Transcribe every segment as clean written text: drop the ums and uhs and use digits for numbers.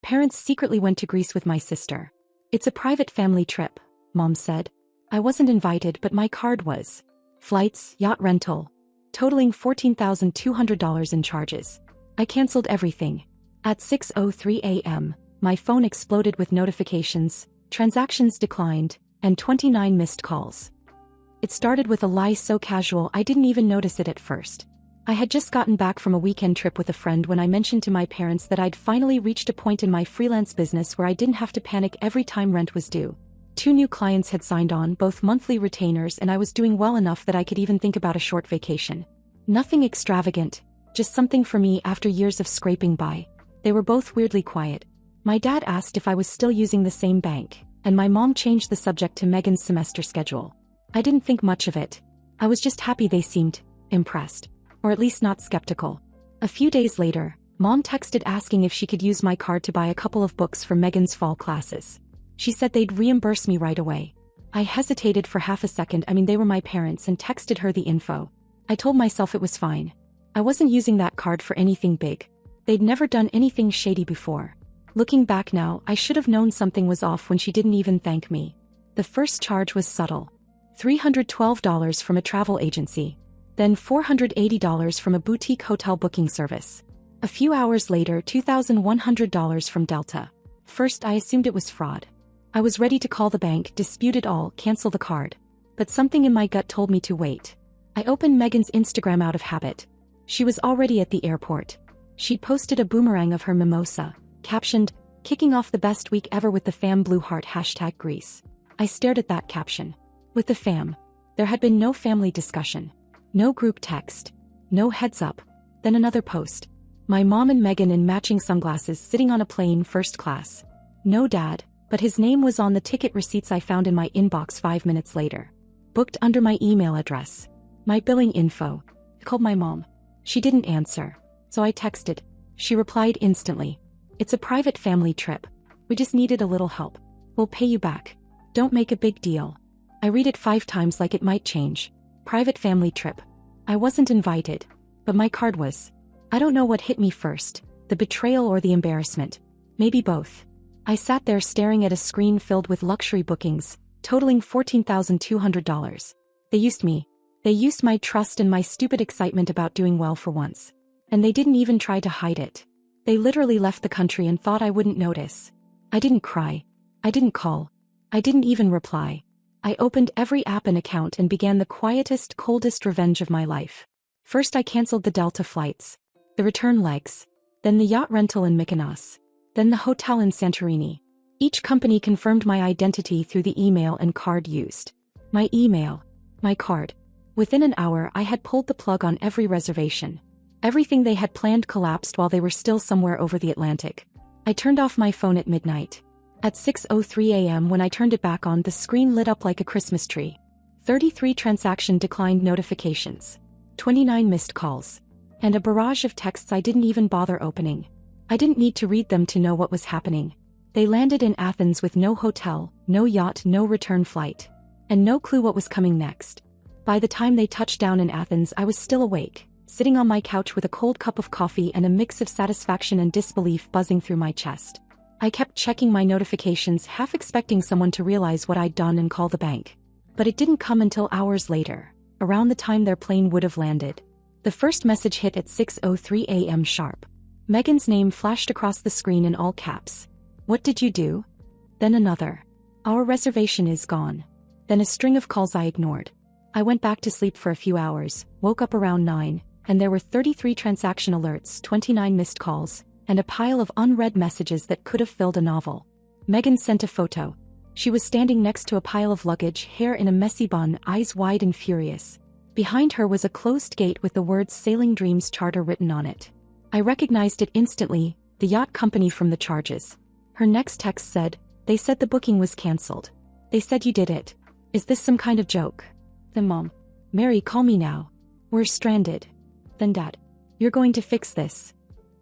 Parents secretly went to Greece with my sister. It's a private family trip, Mom said. I wasn't invited, but my card was. Flights, yacht rental, totaling $14,200 in charges. I canceled everything. At 6:03 a.m., my phone exploded with notifications, transactions declined, and 29 missed calls. It started with a lie so casual I didn't even notice it at first. I had just gotten back from a weekend trip with a friend when I mentioned to my parents that I'd finally reached a point in my freelance business where I didn't have to panic every time rent was due. 2 new clients had signed on, both monthly retainers, and I was doing well enough that I could even think about a short vacation. Nothing extravagant, just something for me after years of scraping by. They were both weirdly quiet. My dad asked if I was still using the same bank, and my mom changed the subject to Megan's semester schedule. I didn't think much of it. I was just happy they seemed impressed. Or at least not skeptical. A few days later, Mom texted asking if she could use my card to buy a couple of books for Megan's fall classes. She said they'd reimburse me right away. I hesitated for half a second. They were my parents, and texted her the info. I told myself it was fine. I wasn't using that card for anything big. They'd never done anything shady before. Looking back now, I should have known something was off when she didn't even thank me. The first charge was subtle. $312 from a travel agency. Then $480 from a boutique hotel booking service. A few hours later, $2,100 from Delta. First, I assumed it was fraud. I was ready to call the bank, dispute it all, cancel the card. But something in my gut told me to wait. I opened Megan's Instagram out of habit. She was already at the airport. She'd posted a boomerang of her mimosa, captioned, "Kicking off the best week ever with the fam blue heart #Greece." I stared at that caption. With the fam. There had been no family discussion. No group text. No heads up. Then another post. My mom and Megan in matching sunglasses sitting on a plane first class. No dad, but his name was on the ticket receipts I found in my inbox 5 minutes later. Booked under my email address. My billing info. I called my mom. She didn't answer. So I texted. She replied instantly. "It's a private family trip. We just needed a little help. We'll pay you back. Don't make a big deal." I read it 5 times like it might change. Private family trip. I wasn't invited. But my card was. I don't know what hit me first, the betrayal or the embarrassment. Maybe both. I sat there staring at a screen filled with luxury bookings, totaling $14,200. They used me. They used my trust and my stupid excitement about doing well for once. And they didn't even try to hide it. They literally left the country and thought I wouldn't notice. I didn't cry. I didn't call. I didn't even reply. I opened every app and account and began the quietest, coldest revenge of my life. First I canceled the Delta flights, the return legs, then the yacht rental in Mykonos, then the hotel in Santorini. Each company confirmed my identity through the email and card used. My email. My card. Within an hour I had pulled the plug on every reservation. Everything they had planned collapsed while they were still somewhere over the Atlantic. I turned off my phone at midnight. At 6:03 a.m. when I turned it back on, the screen lit up like a Christmas tree. 33 transaction declined notifications. 29 missed calls. And a barrage of texts I didn't even bother opening. I didn't need to read them to know what was happening. They landed in Athens with no hotel, no yacht, no return flight. And no clue what was coming next. By the time they touched down in Athens, I was still awake, sitting on my couch with a cold cup of coffee and a mix of satisfaction and disbelief buzzing through my chest. I kept checking my notifications, half expecting someone to realize what I'd done and call the bank. But it didn't come until hours later, around the time their plane would have landed. The first message hit at 6:03 a.m. sharp. Megan's name flashed across the screen in all caps. "What did you do?" Then another. "Our reservation is gone." Then a string of calls I ignored. I went back to sleep for a few hours, woke up around 9, and there were 33 transaction alerts, 29 missed calls, and a pile of unread messages that could have filled a novel. Megan sent a photo. She was standing next to a pile of luggage, hair in a messy bun, eyes wide and furious. Behind her was a closed gate with the words Sailing Dreams Charter written on it. I recognized it instantly, the yacht company from the charges. Her next text said, "They said the booking was cancelled. They said you did it. Is this some kind of joke?" Then Mom. "Mary, call me now. We're stranded." Then Dad. "You're going to fix this."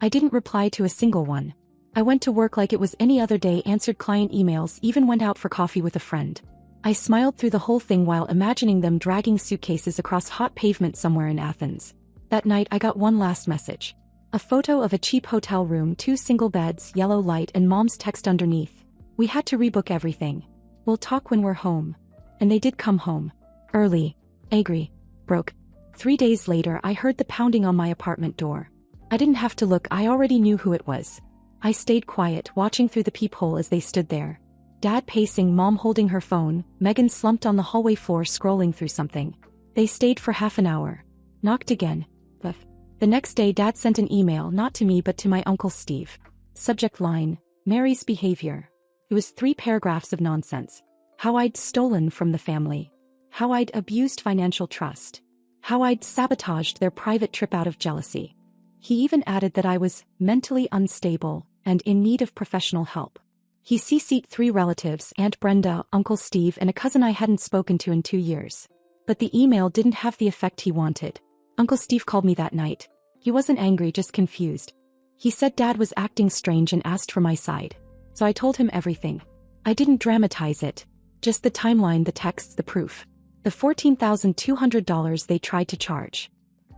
I didn't reply to a single one. I went to work like it was any other day, answered client emails, even went out for coffee with a friend. I smiled through the whole thing while imagining them dragging suitcases across hot pavement somewhere in Athens. That night I got one last message. A photo of a cheap hotel room, 2 single beds, yellow light, and mom's text underneath. We had to rebook everything. We'll talk when we're home. And they did come home. Early. Angry. Broke. 3 days later I heard the pounding on my apartment door. I didn't have to look, I already knew who it was. I stayed quiet, watching through the peephole as they stood there. Dad pacing, Mom holding her phone, Megan slumped on the hallway floor scrolling through something. They stayed for half an hour. Knocked again. The next day Dad sent an email, not to me but to my Uncle Steve. Subject line, Mary's behavior. It was 3 paragraphs of nonsense. How I'd stolen from the family. How I'd abused financial trust. How I'd sabotaged their private trip out of jealousy. He even added that I was mentally unstable and in need of professional help. He CC'd 3 relatives, Aunt Brenda, Uncle Steve, and a cousin I hadn't spoken to in 2 years. But the email didn't have the effect he wanted. Uncle Steve called me that night. He wasn't angry, just confused. He said Dad was acting strange and asked for my side. So I told him everything. I didn't dramatize it. Just the timeline, the texts, the proof. The $14,200 they tried to charge.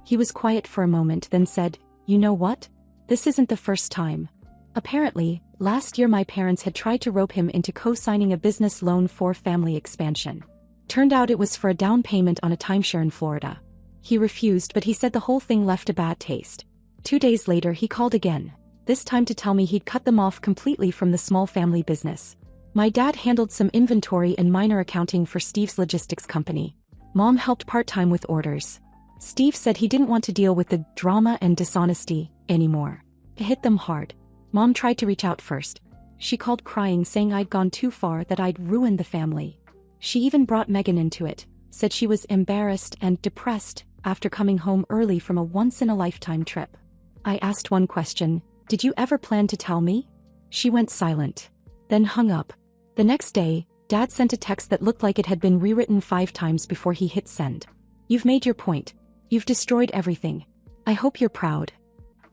He was quiet for a moment, then said, "You know what? This isn't the first time." Apparently, last year my parents had tried to rope him into co-signing a business loan for family expansion. Turned out it was for a down payment on a timeshare in Florida. He refused, but he said the whole thing left a bad taste. 2 days later he called again, this time to tell me he'd cut them off completely from the small family business. My dad handled some inventory and minor accounting for Steve's logistics company. Mom helped part-time with orders. Steve said he didn't want to deal with the drama and dishonesty anymore. It hit them hard. Mom tried to reach out first. She called crying, saying I'd gone too far, that I'd ruined the family. She even brought Megan into it, said she was embarrassed and depressed after coming home early from a once-in-a-lifetime trip. I asked one question, "Did you ever plan to tell me?" She went silent, then hung up. The next day, Dad sent a text that looked like it had been rewritten 5 times before he hit send. "You've made your point. You've destroyed everything. I hope you're proud."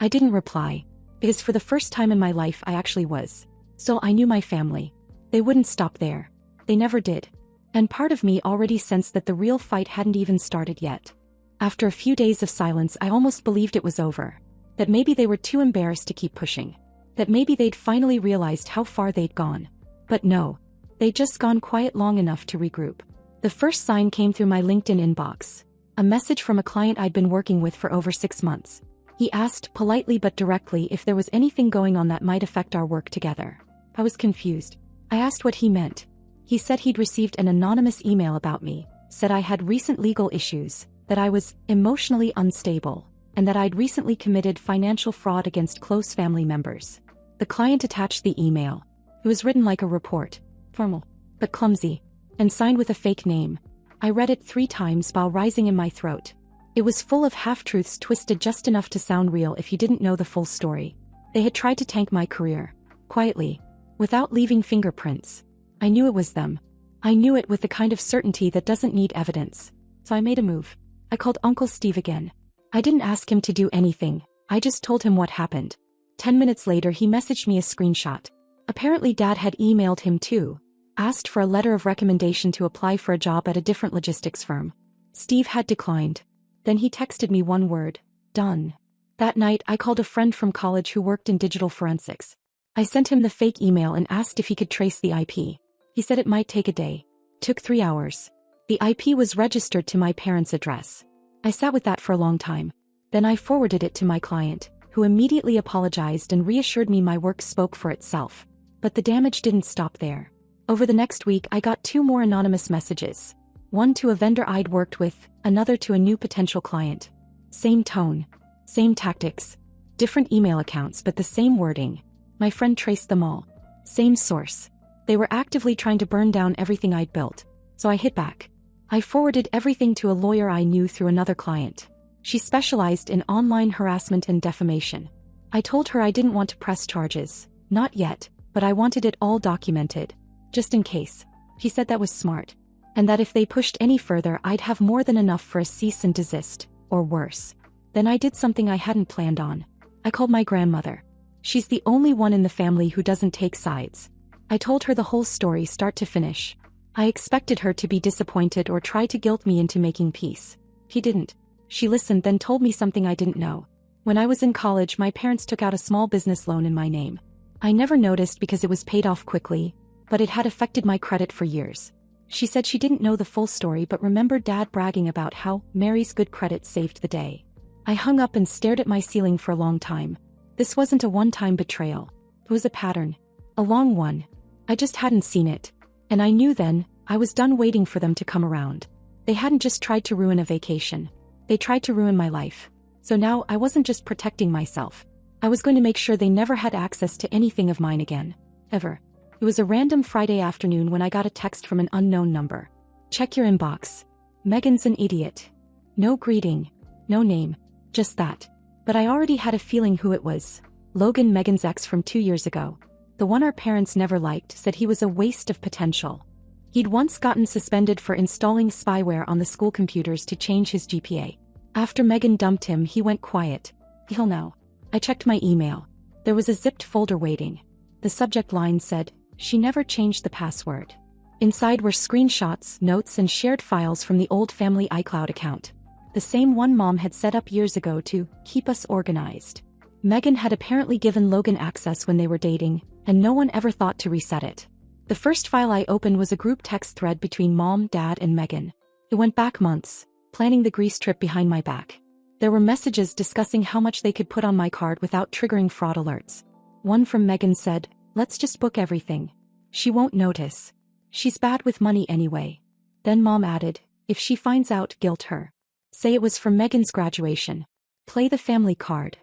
I didn't reply, because for the first time in my life I actually was. Still, I knew my family. They wouldn't stop there. They never did. And part of me already sensed that the real fight hadn't even started yet. After a few days of silence I almost believed it was over. That maybe they were too embarrassed to keep pushing. That maybe they'd finally realized how far they'd gone. But no. They'd just gone quiet long enough to regroup. The first sign came through my LinkedIn inbox. A message from a client I'd been working with for over 6 months. He asked, politely but directly, if there was anything going on that might affect our work together. I was confused. I asked what he meant. He said he'd received an anonymous email about me, said I had recent legal issues, that I was emotionally unstable, and that I'd recently committed financial fraud against close family members. The client attached the email. It was written like a report, formal, but clumsy, and signed with a fake name. I read it 3 times while rising in my throat. It was full of half-truths twisted just enough to sound real if you didn't know the full story. They had tried to tank my career, quietly, without leaving fingerprints. I knew it was them. I knew it with the kind of certainty that doesn't need evidence. So I made a move. I called Uncle Steve again. I didn't ask him to do anything, I just told him what happened. 10 minutes later he messaged me a screenshot. Apparently Dad had emailed him too. Asked for a letter of recommendation to apply for a job at a different logistics firm. Steve had declined. Then he texted me one word, done. That night I called a friend from college who worked in digital forensics. I sent him the fake email and asked if he could trace the IP. He said it might take a day. Took 3 hours. The IP was registered to my parents' address. I sat with that for a long time. Then I forwarded it to my client, who immediately apologized and reassured me my work spoke for itself. But the damage didn't stop there. Over the next week I got 2 more anonymous messages. One to a vendor I'd worked with, another to a new potential client. Same tone. Same tactics. Different email accounts but the same wording. My friend traced them all. Same source. They were actively trying to burn down everything I'd built. So I hit back. I forwarded everything to a lawyer I knew through another client. She specialized in online harassment and defamation. I told her I didn't want to press charges. Not yet, but I wanted it all documented. Just in case. She said that was smart. And that if they pushed any further I'd have more than enough for a cease and desist, or worse. Then I did something I hadn't planned on. I called my grandmother. She's the only one in the family who doesn't take sides. I told her the whole story start to finish. I expected her to be disappointed or try to guilt me into making peace. She didn't. She listened, then told me something I didn't know. When I was in college, my parents took out a small business loan in my name. I never noticed because it was paid off quickly, but it had affected my credit for years. She said she didn't know the full story but remembered Dad bragging about how Mary's good credit saved the day. I hung up and stared at my ceiling for a long time. This wasn't a one-time betrayal. It was a pattern. A long one. I just hadn't seen it. And I knew then, I was done waiting for them to come around. They hadn't just tried to ruin a vacation. They tried to ruin my life. So now I wasn't just protecting myself. I was going to make sure they never had access to anything of mine again. Ever. It was a random Friday afternoon when I got a text from an unknown number. Check your inbox. Megan's an idiot. No greeting. No name. Just that. But I already had a feeling who it was. Logan, Megan's ex from 2 years ago. The one our parents never liked, said he was a waste of potential. He'd once gotten suspended for installing spyware on the school computers to change his GPA. After Megan dumped him, he went quiet. He'll know. I checked my email. There was a zipped folder waiting. The subject line said, "She never changed the password." Inside were screenshots, notes, and shared files from the old family iCloud account. The same one Mom had set up years ago to keep us organized. Megan had apparently given Logan access when they were dating, and no one ever thought to reset it. The first file I opened was a group text thread between Mom, Dad, and Megan. It went back months, planning the Greece trip behind my back. There were messages discussing how much they could put on my card without triggering fraud alerts. One from Megan said, "Let's just book everything. She won't notice. She's bad with money anyway." Then Mom added, "If she finds out, guilt her. Say it was for Megan's graduation. Play the family card."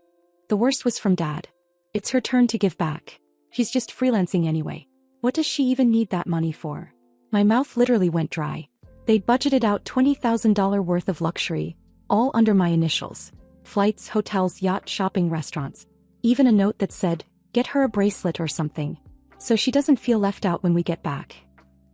The worst was from Dad. "It's her turn to give back. She's just freelancing anyway. What does she even need that money for?" My mouth literally went dry. They'd budgeted out $20,000 worth of luxury, all under my initials. Flights, hotels, yacht, shopping, restaurants. Even a note that said, "Get her a bracelet or something, so she doesn't feel left out when we get back."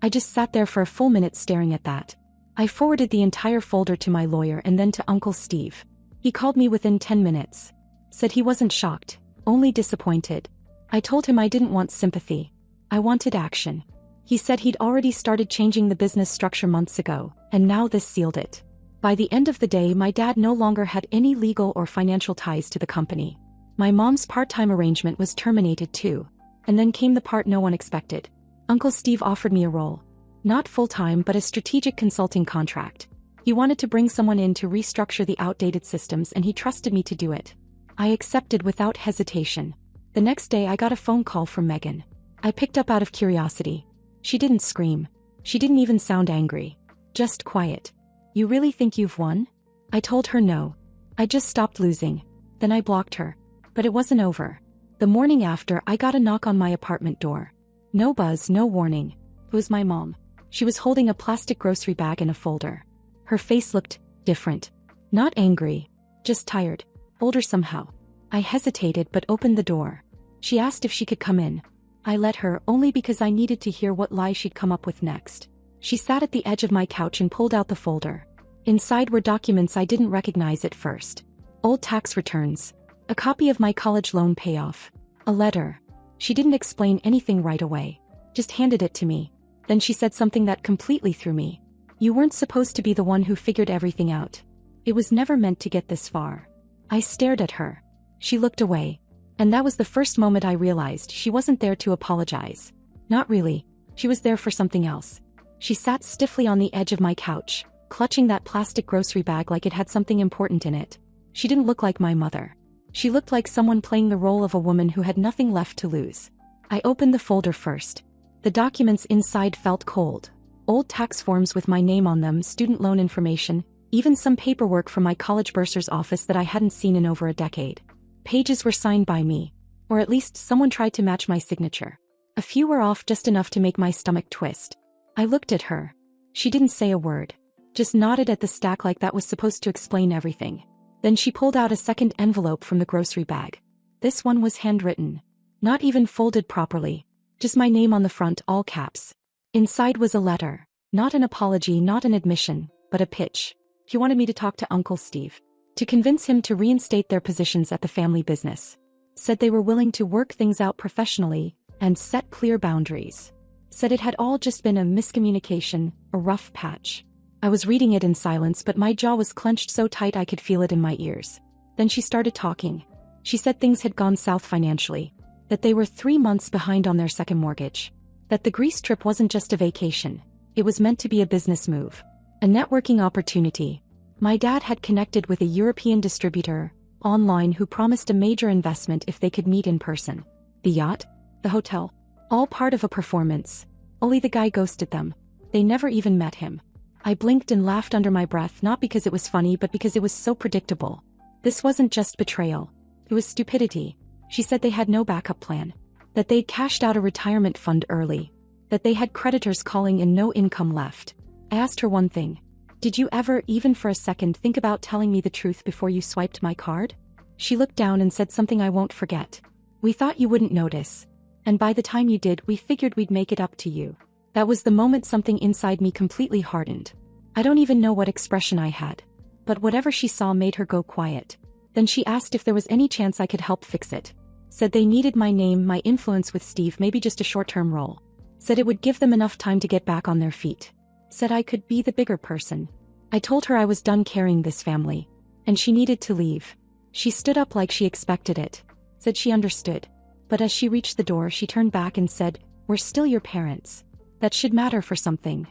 I just sat there for a full minute staring at that. I forwarded the entire folder to my lawyer and then to Uncle Steve. He called me within 10 minutes. Said he wasn't shocked, only disappointed. I told him I didn't want sympathy. I wanted action. He said he'd already started changing the business structure months ago, and now this sealed it. By the end of the day, my dad no longer had any legal or financial ties to the company. My mom's part-time arrangement was terminated too. And then came the part no one expected. Uncle Steve offered me a role. Not full-time but a strategic consulting contract. He wanted to bring someone in to restructure the outdated systems and he trusted me to do it. I accepted without hesitation. The next day I got a phone call from Megan. I picked up out of curiosity. She didn't scream. She didn't even sound angry. Just quiet. "You really think you've won?" I told her no. I just stopped losing. Then I blocked her. But it wasn't over. The morning after, I got a knock on my apartment door. No buzz, no warning. It was my mom. She was holding a plastic grocery bag in a folder. Her face looked different. Not angry. Just tired. Older somehow. I hesitated but opened the door. She asked if she could come in. I let her, only because I needed to hear what lie she'd come up with next. She sat at the edge of my couch and pulled out the folder. Inside were documents I didn't recognize at first. Old tax returns. A copy of my college loan payoff. A letter. She didn't explain anything right away. Just handed it to me. Then she said something that completely threw me. "You weren't supposed to be the one who figured everything out. It was never meant to get this far." I stared at her. She looked away. And that was the first moment I realized she wasn't there to apologize. Not really. She was there for something else. She sat stiffly on the edge of my couch, clutching that plastic grocery bag like it had something important in it. She didn't look like my mother. She looked like someone playing the role of a woman who had nothing left to lose. I opened the folder first. The documents inside felt cold. Old tax forms with my name on them, student loan information, even some paperwork from my college bursar's office that I hadn't seen in over a decade. Pages were signed by me. Or at least someone tried to match my signature. A few were off just enough to make my stomach twist. I looked at her. She didn't say a word. Just nodded at the stack like that was supposed to explain everything. Then she pulled out a second envelope from the grocery bag. This one was handwritten. Not even folded properly. Just my name on the front, all caps. Inside was a letter. Not an apology, not an admission, but a pitch. He wanted me to talk to Uncle Steve. To convince him to reinstate their positions at the family business. Said they were willing to work things out professionally and set clear boundaries. Said it had all just been a miscommunication, a rough patch. I was reading it in silence but my jaw was clenched so tight I could feel it in my ears. Then she started talking. She said things had gone south financially, that they were 3 months behind on their second mortgage, that the Greece trip wasn't just a vacation, it was meant to be a business move, a networking opportunity. My dad had connected with a European distributor online who promised a major investment if they could meet in person. The yacht, the hotel, all part of a performance. Only the guy ghosted them. They never even met him. I blinked and laughed under my breath, not because it was funny but because it was so predictable. This wasn't just betrayal. It was stupidity. She said they had no backup plan, that they'd cashed out a retirement fund early, that they had creditors calling and no income left. I asked her one thing. Did you ever, even for a second, think about telling me the truth before you swiped my card? She looked down and said something I won't forget. We thought you wouldn't notice. And by the time you did, we figured we'd make it up to you. That was the moment something inside me completely hardened. I don't even know what expression I had. But whatever she saw made her go quiet. Then she asked if there was any chance I could help fix it. Said they needed my name, my influence with Steve, maybe just a short-term role. Said it would give them enough time to get back on their feet. Said I could be the bigger person. I told her I was done carrying this family. And she needed to leave. She stood up like she expected it. Said she understood. But as she reached the door, she turned back and said, "We're still your parents. That should matter for something."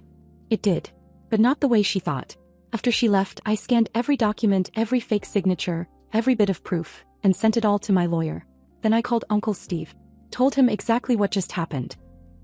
It did. But not the way she thought. After she left, I scanned every document, every fake signature, every bit of proof, and sent it all to my lawyer. Then I called Uncle Steve. Told him exactly what just happened.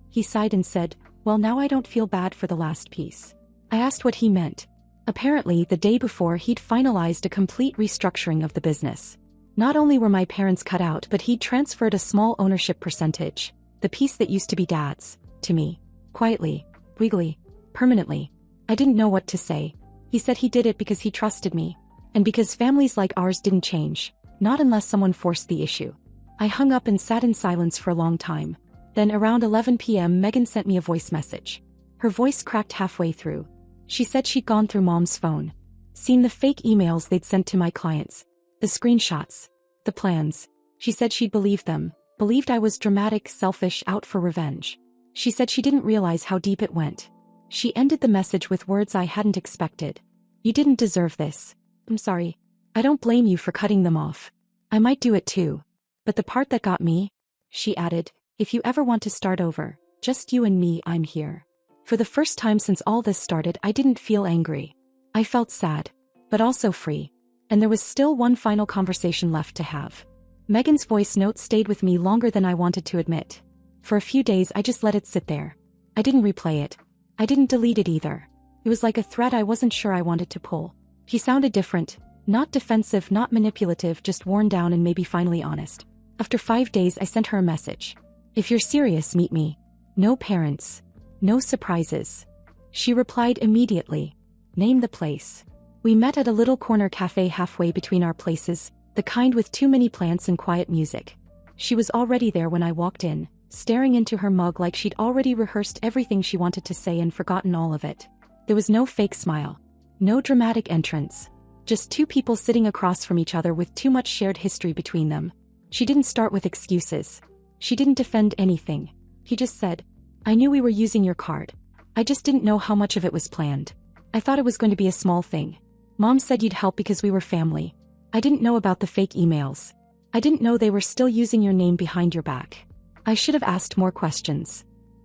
He sighed and said, "Well, now I don't feel bad for the last piece." I asked what he meant. Apparently, the day before, he'd finalized a complete restructuring of the business. Not only were my parents cut out, but he'd transferred a small ownership percentage, the piece that used to be Dad's, to me. Quietly, legally, permanently. I didn't know what to say. He said he did it because he trusted me. And because families like ours didn't change, not unless someone forced the issue. I hung up and sat in silence for a long time. Then around 11 p.m. Megan sent me a voice message. Her voice cracked halfway through. She said she'd gone through Mom's phone. Seen the fake emails they'd sent to my clients. The screenshots. The plans. She said she'd believed them. Believed I was dramatic, selfish, out for revenge. She said she didn't realize how deep it went. She ended the message with words I hadn't expected. "You didn't deserve this. I'm sorry. I don't blame you for cutting them off. I might do it too. But the part that got me," she added, "if you ever want to start over, just you and me, I'm here." For the first time since all this started, I didn't feel angry. I felt sad. But also free. And there was still one final conversation left to have. Megan's voice note stayed with me longer than I wanted to admit. For a few days I just let it sit there. I didn't replay it. I didn't delete it either. It was like a thread I wasn't sure I wanted to pull. He sounded different. Not defensive, not manipulative, just worn down and maybe finally honest. After 5 days I sent her a message. "If you're serious, meet me. No parents. No surprises." She replied immediately. "Name the place." We met at a little corner cafe halfway between our places, the kind with too many plants and quiet music. She was already there when I walked in, staring into her mug like she'd already rehearsed everything she wanted to say and forgotten all of it. There was no fake smile. No dramatic entrance. Just two people sitting across from each other with too much shared history between them. She didn't start with excuses. She didn't defend anything. He just said, "I knew we were using your card. I just didn't know how much of it was planned. I thought it was going to be a small thing. Mom said you'd help because we were family. I didn't know about the fake emails. I didn't know they were still using your name behind your back. I should have asked more questions."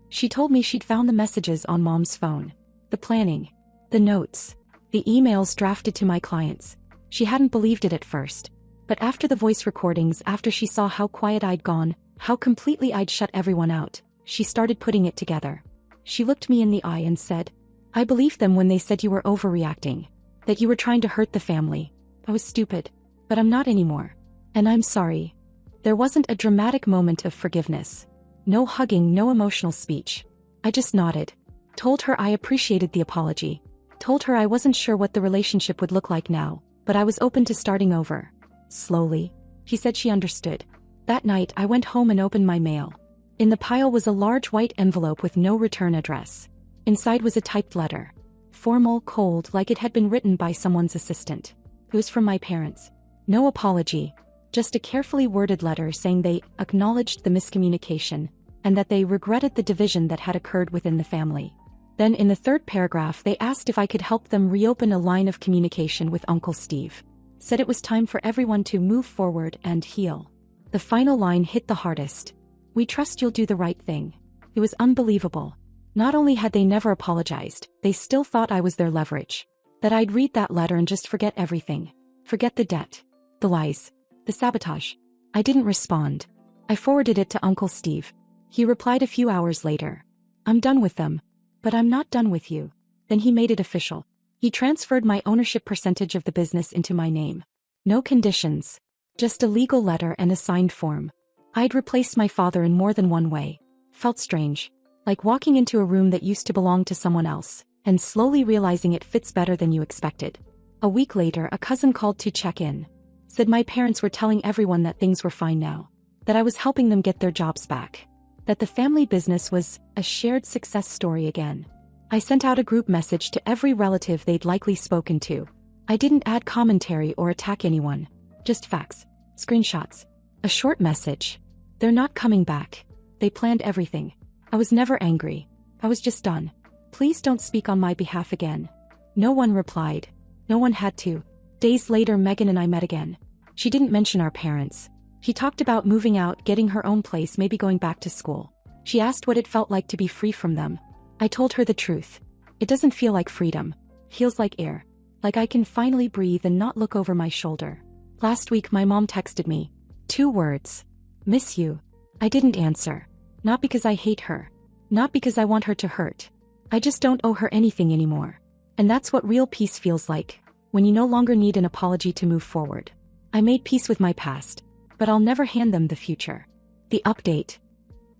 She told me she'd found the messages on Mom's phone. The planning. The notes. The emails drafted to my clients. She hadn't believed it at first. But after the voice recordings, after she saw how quiet I'd gone, how completely I'd shut everyone out, she started putting it together. She looked me in the eye and said, "I believed them when they said you were overreacting. That you were trying to hurt the family. I was stupid. But I'm not anymore. And I'm sorry." There wasn't a dramatic moment of forgiveness. No hugging, no emotional speech. I just nodded. Told her I appreciated the apology. Told her I wasn't sure what the relationship would look like now, but I was open to starting over. Slowly. She said she understood. That night I went home and opened my mail. In the pile was a large white envelope with no return address. Inside was a typed letter. Formal, cold, like it had been written by someone's assistant. It was from my parents. No apology. Just a carefully worded letter saying they acknowledged the miscommunication, and that they regretted the division that had occurred within the family. Then in the third paragraph they asked if I could help them reopen a line of communication with Uncle Steve. said it was time for everyone to move forward and heal. The final line hit the hardest. "We trust you'll do the right thing." It was unbelievable. Not only had they never apologized, they still thought I was their leverage. That I'd read that letter and just forget everything. Forget the debt, the lies, the sabotage. I didn't respond. I forwarded it to Uncle Steve. He replied a few hours later. "I'm done with them. But I'm not done with you." Then he made it official. He transferred my ownership percentage of the business into my name. No conditions. Just a legal letter and a signed form. I'd replaced my father in more than one way. Felt strange. Like walking into a room that used to belong to someone else, and slowly realizing it fits better than you expected. A week later, a cousin called to check in. Said my parents were telling everyone that things were fine now. That I was helping them get their jobs back. That the family business was a shared success story again. I sent out a group message to every relative they'd likely spoken to. I didn't add commentary or attack anyone. Just facts. Screenshots. A short message. "They're not coming back. They planned everything." I was never angry. I was just done. "Please don't speak on my behalf again." No one replied. No one had to. Days later, Megan and I met again. She didn't mention our parents. She talked about moving out, getting her own place, maybe going back to school. She asked what it felt like to be free from them. I told her the truth. It doesn't feel like freedom. Feels like air. Like I can finally breathe and not look over my shoulder. Last week my mom texted me. 2 words. "Miss you." I didn't answer. Not because I hate her. Not because I want her to hurt. I just don't owe her anything anymore. And that's what real peace feels like, when you no longer need an apology to move forward. I made peace with my past, but I'll never hand them the future. The update.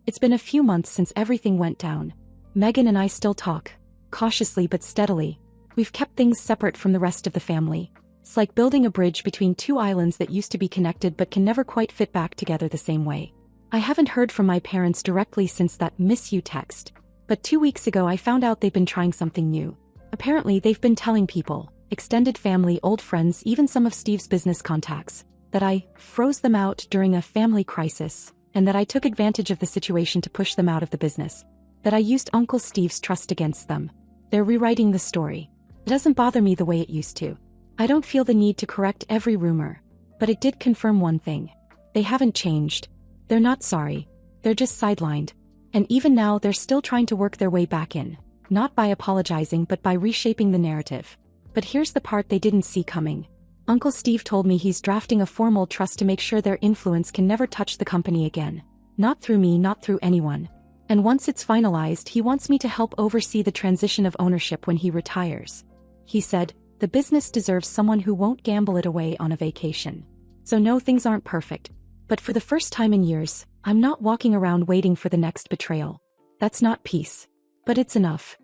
It's been a few months since everything went down. Megan and I still talk, cautiously but steadily. We've kept things separate from the rest of the family. It's like building a bridge between 2 islands that used to be connected but can never quite fit back together the same way. I haven't heard from my parents directly since that "miss you" text. But 2 weeks ago I found out they've been trying something new. Apparently they've been telling people, extended family, old friends, even some of Steve's business contacts, that I froze them out during a family crisis, and that I took advantage of the situation to push them out of the business. That I used Uncle Steve's trust against them. They're rewriting the story. It doesn't bother me the way it used to. I don't feel the need to correct every rumor. But it did confirm one thing. They haven't changed. They're not sorry. They're just sidelined. And even now they're still trying to work their way back in. Not by apologizing but by reshaping the narrative. But here's the part they didn't see coming. Uncle Steve told me he's drafting a formal trust to make sure their influence can never touch the company again. Not through me, not through anyone. And once it's finalized, he wants me to help oversee the transition of ownership when he retires. He said, "The business deserves someone who won't gamble it away on a vacation." So no, things aren't perfect. But for the first time in years, I'm not walking around waiting for the next betrayal. That's not peace. But it's enough.